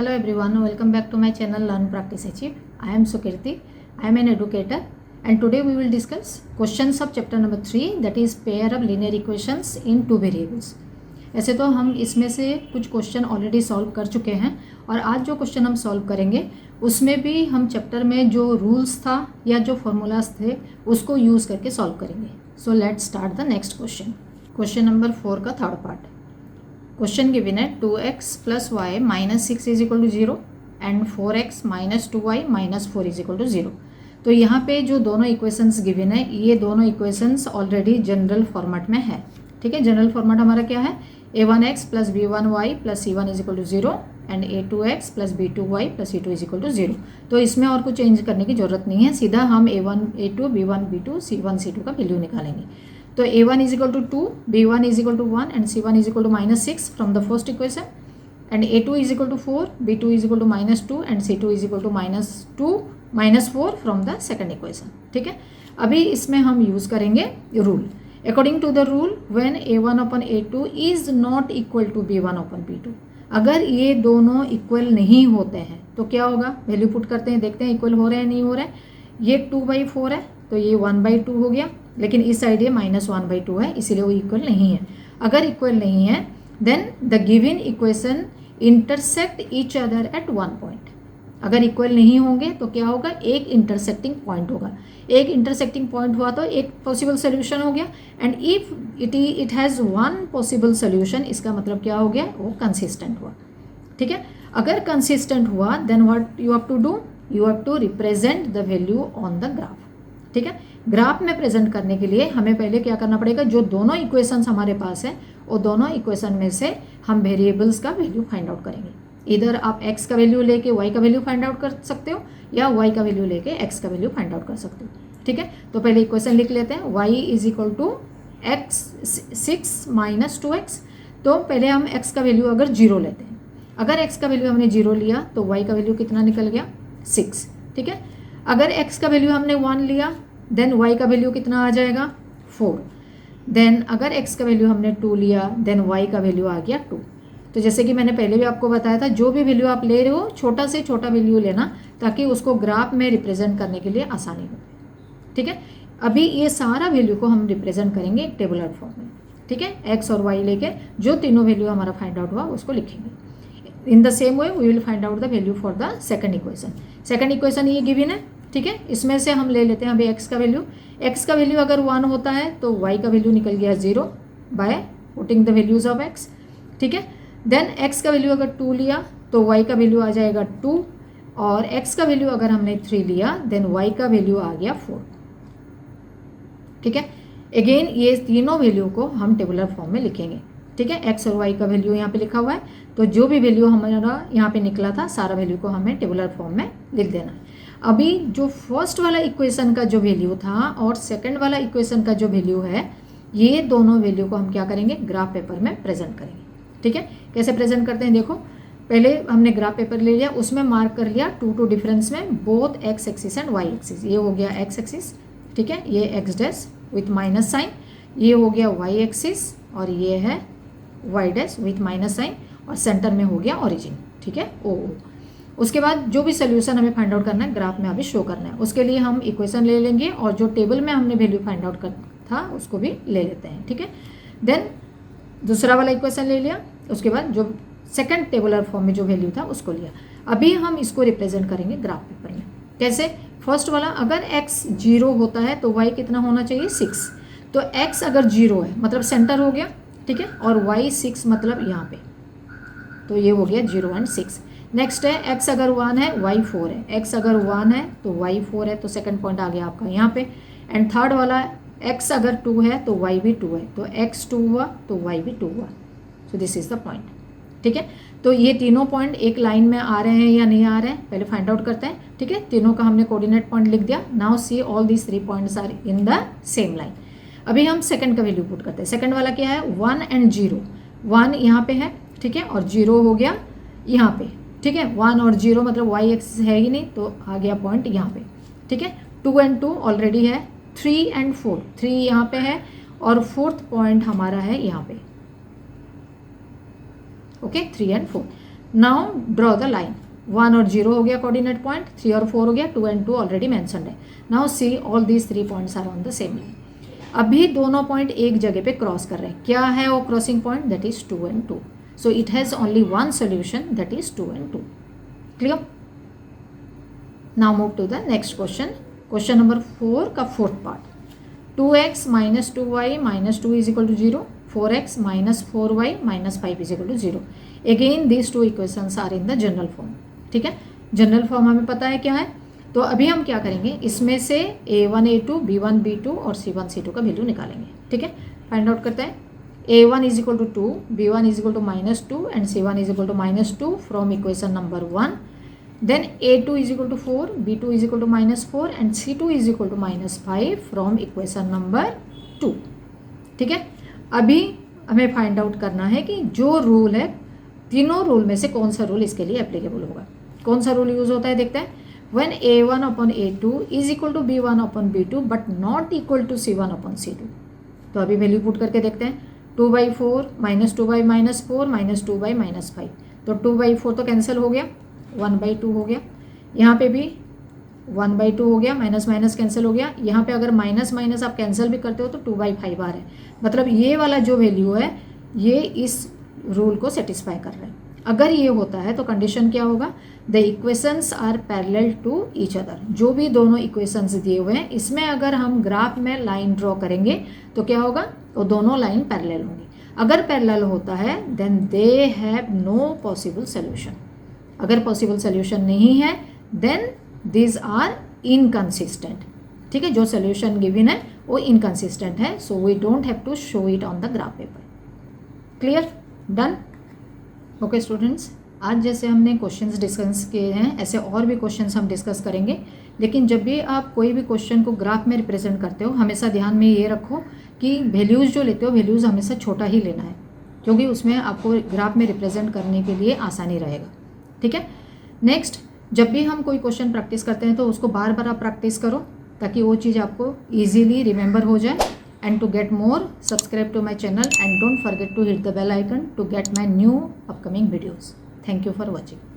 Hello everyone, welcome back to my channel Learn Practice Achieve. I am Sukirti. I am an educator and today we will discuss questions of chapter number 3, that is pair of linear equations in two variables. ऐसे तो हम इसमें से कुछ question already solve कर चुके हैं और आज जो क्वेश्चन हम सॉल्व करेंगे उसमें भी हम चैप्टर में जो रूल्स था या जो फॉर्मूलाज थे उसको यूज़ करके सॉल्व करेंगे. So let's start the next question. Question number 4 का थर्ड पार्ट. क्वेश्चन गिवन है 2x plus Y minus 6 is equal to 0 and 4x minus 2y minus 4 is equal to 0. तो यहाँ पे जो दोनों इक्वेशंस गिवन है ये दोनों इक्वेशंस ऑलरेडी जनरल फॉर्मेट में है. ठीक है, जनरल फॉर्मेट हमारा क्या है, a1x plus b1y plus c1 is equal to 0 and a2x plus b2y plus c2 is equal to 0. तो इसमें और कुछ चेंज करने की जरूरत नहीं है, सीधा हम a1 a2 b1 b2 c1 c2 का वैल्यू निकालेंगे. तो a1 is equal to 2, b1 is equal to 1 and c1 is equal to minus 6 from the first equation and a2 is equal to 4, b2 is equal to minus 2 and c2 is equal to minus 2 minus 4 from the second equation. ठीक है, अभी इसमें हम use करेंगे rule. According to the rule when a1 upon a2 is not equal to b1 upon b2, अगर ये दोनों equal नहीं होते हैं तो क्या होगा, वैल्यू पुट करते हैं, देखते हैं इक्वल हो रहे हैं नहीं हो रहे हैं. ये 2/4 है तो ये 1/2 हो गया, लेकिन इस साइड ये -1/2 है इसीलिए वो इक्वल नहीं है. अगर इक्वल नहीं है then the given equation intersect each other at one point. अगर इक्वल नहीं होंगे तो क्या होगा, एक इंटरसेक्टिंग पॉइंट होगा. एक इंटरसेक्टिंग पॉइंट हुआ तो एक पॉसिबल सोल्यूशन हो गया and if it has one possible solution, इसका मतलब क्या हो गया, वो कंसिस्टेंट हुआ. ठीक है, अगर कंसिस्टेंट हुआ then what you have to do, you have to represent the value on the graph. ठीक है, ग्राफ में प्रेजेंट करने के लिए हमें पहले क्या करना पड़ेगा, जो दोनों इक्वेशंस हमारे पास है वो दोनों इक्वेशन में से हम वेरिएबल्स का वैल्यू फाइंड आउट करेंगे. इधर आप x का वैल्यू लेके y का वैल्यू फाइंड आउट कर सकते हो या y का वैल्यू लेके x का वैल्यू फाइंड आउट कर सकते हो. ठीक है, तो पहले इक्वेशन लिख लेते हैं, y is equal to x 6 minus 2x. तो पहले हम x का वैल्यू अगर 0 लेते हैं, अगर x का वैल्यू हमने 0 लिया तो y का वैल्यू कितना निकल गया, 6. ठीक है, अगर x का वैल्यू हमने 1 लिया देन y का वैल्यू कितना आ जाएगा, 4. देन अगर x का वैल्यू हमने 2 लिया देन y का वैल्यू आ गया 2. तो जैसे कि मैंने पहले भी आपको बताया था, जो भी वैल्यू आप ले रहे हो छोटा से छोटा वैल्यू लेना ताकि उसको ग्राफ में रिप्रेजेंट करने के लिए आसानी हो. ठीक है, अभी ये सारा वैल्यू को हम रिप्रेजेंट करेंगे एक टेबुलर फॉर्म में. ठीक है, x और y लेके जो तीनों वैल्यू हमारा फाइंड आउट हुआ उसको लिखेंगे. In the same way we will find out the value for the second equation. Second equation ये गिवन है. ठीक है, इसमें से हम ले लेते हैं अभी x का वैल्यू. x का वैल्यू अगर 1 होता है तो y का वैल्यू निकल गया 0 by putting the values of x. ठीक है, देन x का वैल्यू अगर 2 लिया तो y का वैल्यू आ जाएगा 2 और x का वैल्यू अगर हमने 3 लिया देन y का वैल्यू आ गया 4. ठीक है, अगेन ये तीनों वैल्यू को हम टेबुलर फॉर्म में लिखेंगे. ठीक है, x और y का वैल्यू यहाँ पे लिखा हुआ है, तो जो भी वैल्यू हमारा यहाँ पे निकला था सारा वैल्यू को हमें टेबुलर फॉर्म में लिख देना है. अभी जो फर्स्ट वाला इक्वेशन का जो वैल्यू था और सेकंड वाला इक्वेशन का जो वैल्यू है, ये दोनों वैल्यू को हम क्या करेंगे, ग्राफ पेपर में प्रेजेंट करेंगे. ठीक है, कैसे प्रेजेंट करते हैं, देखो पहले हमने ग्राफ पेपर ले लिया, उसमें मार्क कर लिया 2 डिफरेंस में both x axis and y axis. ये हो गया x एक्सिस. ठीक है, ये x dash with minus sign, ये हो गया y एक्सिस और ये है y dash with minus sign और सेंटर में हो गया ओरिजिन. ठीक है, ओ. उसके बाद जो भी सोल्यूशन हमें फाइंड आउट करना है ग्राफ में अभी शो करना है, उसके लिए हम इक्वेशन ले लेंगे और जो टेबल में हमने वैल्यू फाइंड आउट कर था उसको भी ले लेते हैं. ठीक है, देन दूसरा वाला इक्वेशन ले लिया, उसके बाद जो सेकंड टेबुलर फॉर्म में जो वैल्यू था उसको लिया. अभी हम इसको रिप्रेजेंट करेंगे ग्राफ पेपर में. कैसे, फर्स्ट वाला अगर x 0 होता है तो y कितना होना चाहिए, 6. तो x अगर 0 है मतलब सेंटर हो गया. ठीक है, और y 6 मतलब यहाँ पे, तो ये हो गया 0 एंड 6. नेक्स्ट है x अगर 1 है y 4 है, x अगर 1 है तो y 4 है, तो सेकंड पॉइंट आ गया आपका यहाँ पे. एंड थर्ड वाला x अगर 2 है तो y भी 2 है, तो x 2 हुआ तो y भी 2 हुआ. So this is the point. ठीक है, तो ये तीनों पॉइंट एक लाइन में आ रहे हैं या नहीं आ रहे हैं पहले फाइंड आउट करते हैं. ठीक है, तीनों का हमने कोऑर्डिनेट पॉइंट लिख दिया. Now see all these 3 points are in the same line. अभी हम सेकंड का वैल्यू पुट करते हैं. सेकंड वाला क्या है, 1 एंड 0. 1 यहाँ पे है, ठीक है, और 0 हो गया यहाँ पे. ठीक है, 1 और 0 मतलब y एक्सिस है ही नहीं तो आ गया पॉइंट यहाँ पे. ठीक है, 2 एंड 2 ऑलरेडी है, 3 एंड 4, 3 यहाँ पे है और फोर्थ पॉइंट हमारा है यहाँ पे. Okay, 3 and 4. Now draw the line, 1 और 0 हो गया कोऑर्डिनेट पॉइंट, 3 और 4 हो गया, 2 and 2 ऑलरेडी मैंशनड है। Now see all these 3 points are on the same line. अभी दोनों पॉइंट एक जगह पे क्रॉस कर रहे हैं, क्या है वो crossing point, that is 2 and 2। So it has only one solution, that is 2 and 2। Clear? Now move to the next question, question number 4 का fourth part. 2x minus 2y minus 2 is equal to 0, 4x minus 4y minus 5 is equal to 0। Again these two equations are in the general form। ठीक है, general form हमें पता है क्या है, तो अभी हम क्या करेंगे, इसमें से a1 a2 b1 b2 और c1 c2 का वैल्यू निकालेंगे। ठीक है, फाइंड आउट करते हैं। a1 is equal to 2, b1 is equal to -2 and c1 is equal to -2 from equation number 1। Then a2 is equal to 4, b2 is equal to -4 and c2 is equal to -5 from equation number 2। ठीक है, अभी हमें find out करना है कि जो rule है, तीनों रूल में से कौन सा रूल इसके लिए एप्लीकेबल होगा। कौन सा रूल यूज होता है देखते हैं। when a1 upon a2 is equal to b1 upon b2 but not equal to c1 upon c2। तो अभी वैल्यू पुट करके देखते हैं। 2/4 -2 by -4 -2 by -5, तो 2/4 तो कैंसिल हो गया, 1/2 हो गया। यहाँ पे भी 1/2 हो गया, माइनस माइनस कैंसिल हो गया। यहाँ पे अगर माइनस माइनस आप कैंसिल भी करते हो तो 2/5 आ रहा है, मतलब ये वाला जो वैल्यू है ये इस रूल को सेटिस्फाई कर रहा है। अगर ये होता है तो कंडीशन क्या होगा, the equations are parallel to each other. जो भी दोनों इक्वेशंस दिए हुए हैं इसमें अगर हम ग्राफ में लाइन ड्रॉ करेंगे तो क्या होगा, तो दोनों लाइन पैरेलल होंगी। अगर पैरेलल होता है then they have no possible solution. अगर पॉसिबल सोल्यूशन नहीं है देन दिस आर इनकंसिस्टेंट। ठीक है, जो सोल्यूशन गिवन है वो इनकंसिस्टेंट है, so we don't have to show it on the graph paper. Clear? Done? Okay students, आज जैसे हमने क्वेश्चंस डिस्कस किए हैं ऐसे और भी क्वेश्चंस हम डिस्कस करेंगे, लेकिन जब भी आप कोई भी क्वेश्चन को ग्राफ में रिप्रेजेंट करते हो हमेशा ध्यान में ये रखो कि वैल्यूज़ जो लेते हो वैल्यूज़ हमेशा छोटा ही लेना है, क्योंकि उसमें आपको ग्राफ में रिप्रेजेंट करने के लिए आसानी रहेगा। ठीक है, नेक्स्ट, जब भी हम कोई क्वेश्चन प्रैक्टिस करते हैं तो उसको बार बार आप प्रैक्टिस करो ताकि वो चीज़ आपको ईजिली रिमेंबर हो जाए। And to get more, subscribe to my channel and don't forget to hit the bell icon to get my new upcoming videos. Thank you for watching.